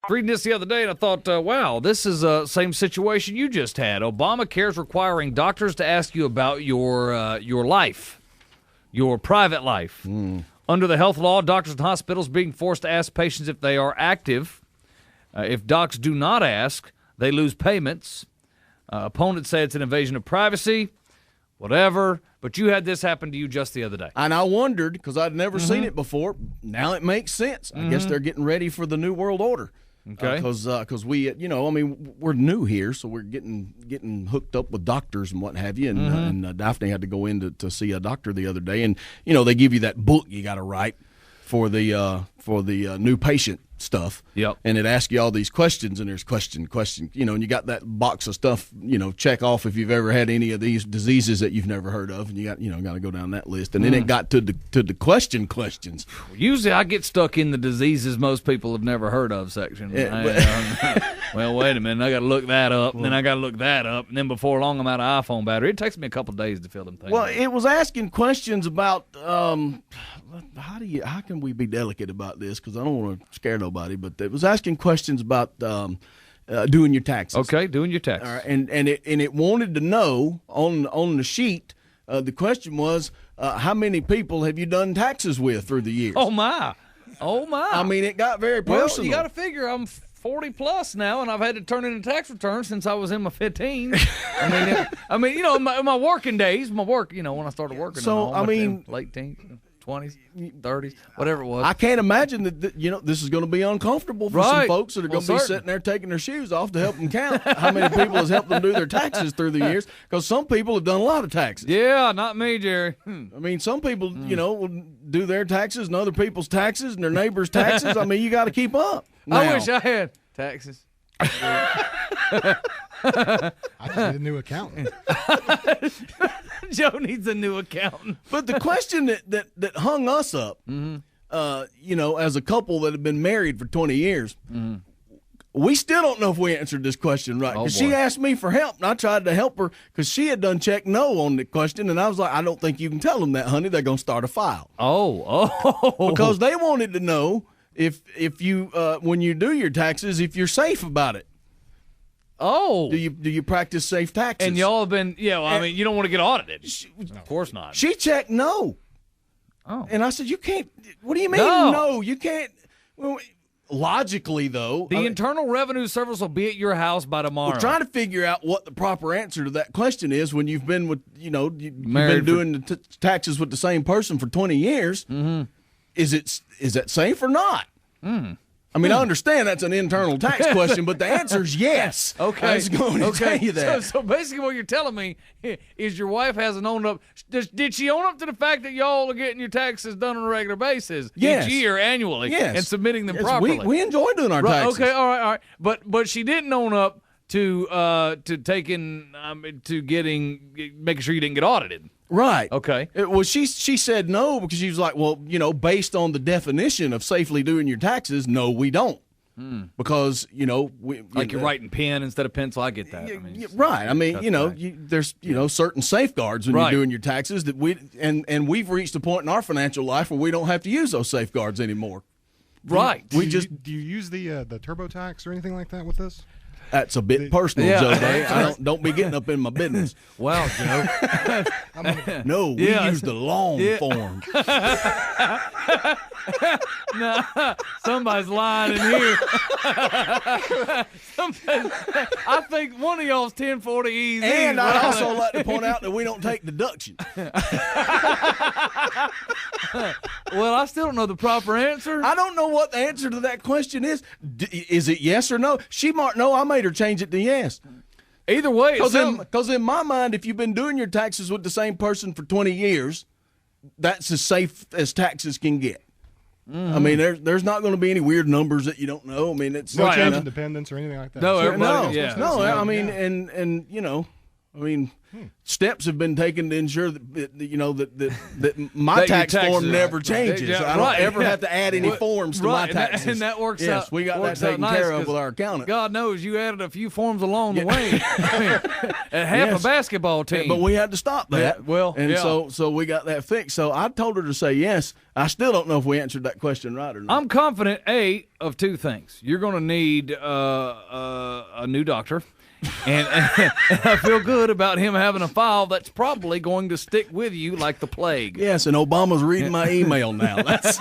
reading this the other day, and I thought, wow, this is the same situation you just had. Obamacare is requiring doctors to ask you about your life, your private life. Under the health law, doctors and hospitals being forced to ask patients if they are active. If docs do not ask, they lose payments. Opponents say it's an invasion of privacy, whatever. But you had this happen to you just the other day. And I wondered, because I'd never seen it before. Now it makes sense. I guess they're getting ready for the New World Order. Okay. Because we, we're new here, so we're getting hooked up with doctors and what have you. And Daphne had to go in to see a doctor the other day. And, they give you that book you got to write for the new patient stuff. Yep. And it asks you all these questions, and there's question, and you got that box of stuff, check off if you've ever had any of these diseases that you've never heard of, and you got to go down that list. And then it got to the questions. Usually I get stuck in the diseases most people have never heard of section. Well, wait a minute, I got to look that up, and then I got to look that up, and then before long I'm out of iPhone battery. It takes me a couple of days to fill them things. Well, out. it was asking questions about how can we be delicate about this, because I don't want to scare nobody, but it was asking questions about doing your taxes. Okay, doing your taxes. All right, and it wanted to know on the sheet. The question was, how many people have you done taxes with through the years? Oh my! I mean, it got very personal. Well, you got to figure I'm 40 plus now, and I've had to turn in a tax return since I was in my 15s. My working days, when I started working. So late teens. 20s, 30s, whatever it was. I can't imagine that this is going to be uncomfortable for some folks that are going to be sitting there taking their shoes off to help them count how many people has helped them do their taxes through the years, because some people have done a lot of taxes. Yeah, not me, Jerry. I mean, some people, will do their taxes and other people's taxes and their neighbors' taxes. I mean, you got to keep up. Now, I wish I had taxes. I just need a new accountant. Joe needs a new accountant. But the question that hung us up, as a couple that have been married for 20 years, we still don't know if we answered this question right. Because she asked me for help, and I tried to help her because she had done check no on the question, and I was like, I don't think you can tell them that, honey. They're going to start a file. Oh. Because they wanted to know if you when you do your taxes, if you're safe about it. Oh. Do you practice safe taxes? And y'all have been, you don't want to get audited. Of course not. She checked no. Oh. And I said, you can't. What do you mean no? You can't. Well, logically, though. The Internal Revenue Service will be at your house by tomorrow. We're trying to figure out what the proper answer to that question is when you've been with, you've been doing the taxes with the same person for 20 years. Mm-hmm. Is that safe or not? I mean, I understand that's an internal tax question, but the answer is yes. Okay. I was going to tell you that. So basically what you're telling me is your wife hasn't owned up. Did she own up to the fact that y'all are getting your taxes done on a regular basis each year, annually, and submitting them properly? We enjoy doing our taxes. Okay, all right. But she didn't own up to making sure you didn't get audited. Right. Okay. Well, she said no because she was like, well, based on the definition of safely doing your taxes, no, we don't. Because, you're writing pen instead of pencil. I get that. Right. I mean, there's, certain safeguards when you're doing your taxes that we've reached a point in our financial life where we don't have to use those safeguards anymore. Right. Do you use the TurboTax or anything like that with this? That's a bit personal, Joe Day. Don't be getting up in my business. Wow, Joe. No, we use the long form. No, somebody's lying in here. I think one of y'all's 1040 EZ. And I'd also like to point out that we don't take deductions. Well, I still don't know the proper answer. I don't know what the answer to that question is. Is it yes or no? She marked no. I made her change it to yes. Either way, because in my mind, if you've been doing your taxes with the same person for 20 years, that's as safe as taxes can get. Mm-hmm. I mean, there's not going to be any weird numbers that you don't know. I mean, it's no change in dependence or anything like that. No. I mean, steps have been taken to ensure that my That your tax taxes form are- never changes. Yeah, I don't right. ever have to add any forms to my Right, and that- taxes. and that works yes, out. we got that works out taken nice care of 'cause with our accountant. God knows you added a few forms along the way. I mean, at half Yes. a basketball team. But we had to stop that. Yeah, well, and yeah. so we got that fixed. So I told her to say yes. I still don't know if we answered that question right or not. I'm confident, of two things. You're going to need a new doctor. And I feel good about him having a file that's probably going to stick with you like the plague. Yes, and Obama's reading my email now. That's